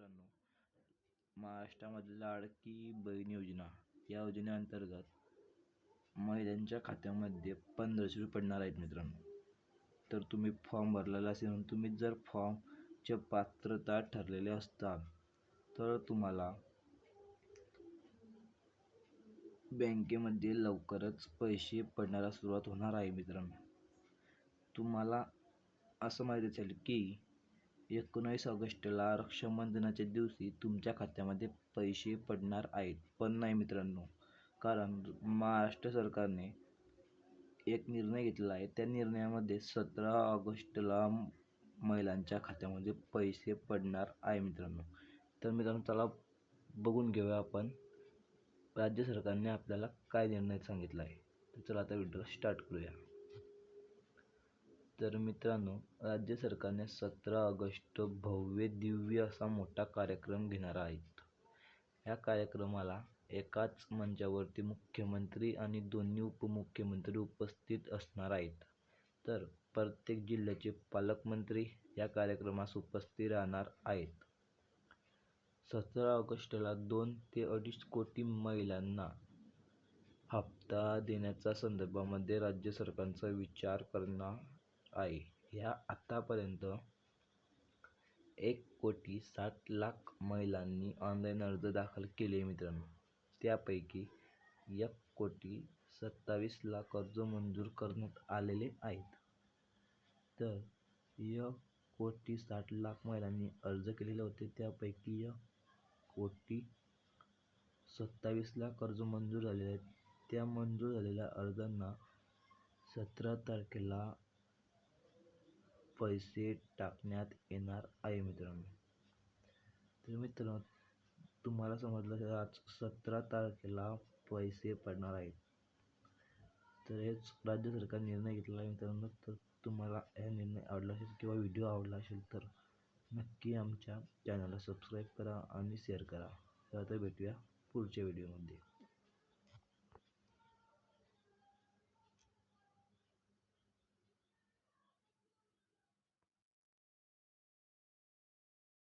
मित्रांनो, महाराष्ट्रामधील लाडकी बहीण योजना या योजनेअंतर्गत महिलांच्या खात्यामध्ये 1500 रुपये पडणार आहेत मित्रांनो. तर तुम्ही फॉर्म भरलेला असेल, तुम्ही जर फॉर्मचे पात्रता ठरलेले असताल तर तुम्हाला बँकेमध्ये लवकरच पैसे पडण्याला सुरुवात होणार आहे मित्रांनो. तुम्हाला असं माहिती असेल की 19 ऑगस्टला रक्षाबंधनाच्या दिवशी तुमच्या खात्यामध्ये पैसे पडणार आहेत, पण नाही मित्रांनो, कारण महाराष्ट्र सरकारने एक निर्णय घेतला आहे. त्या निर्णयामध्ये 17 ऑगस्टला महिलांच्या खात्यामध्ये पैसे पडणार आहे मित्रांनो. तर मित्रांनो, चला बघून घेऊया आपण राज्य सरकारने आपल्याला काय निर्णय सांगितला आहे. तर चला आता व्हिडिओ स्टार्ट करूया. तर मित्रांनो, राज्य सरकारने 17 ऑगस्ट भव्य दिव्य असा मोठा कार्यक्रम घेणार आहेत. या कार्यक्रमाला एकाच मंचावरती मुख्यमंत्री आणि दोन्ही उपमुख्यमंत्री उपस्थित असणार आहेत. तर प्रत्येक जिल्ह्याचे पालकमंत्री या कार्यक्रमास उपस्थित राहणार आहेत. 17 ऑगस्टला 2 ते 2.5 कोटी महिलांना हप्ता देण्याच्या संदर्भामध्ये राज्य सरकारचा विचार करणार आहे. ह्या आतापर्यंत 1,60,00,000 महिलांनी ऑनलाईन अर्ज दाखल केले मित्रांनो. त्यापैकी 1,27,00,000 अर्ज मंजूर करण्यात आलेले आहेत. तर 1,60,00,000 महिलांनी अर्ज केलेले होते, त्यापैकी 1,27,00,000 अर्ज मंजूर झालेले आहेत. त्या मंजूर झालेल्या अर्जांना 17 तारखेला पैसे टाकण्यात येणार आहे मित्रांनो. तर मित्रांनो, तुम्हाला समजलं की आज 17 तारखेला पैसे पडणार आहेत. तर हेच राज्य सरकारने निर्णय घेतला आहे मित्रांनो. तर तुम्हाला हा निर्णय आवडला असेल किंवा व्हिडिओ आवडला असेल तर नक्की आमच्या चॅनलला सबस्क्राईब करा आणि शेअर करा. तर आता भेटूया पुढच्या व्हिडिओमध्ये.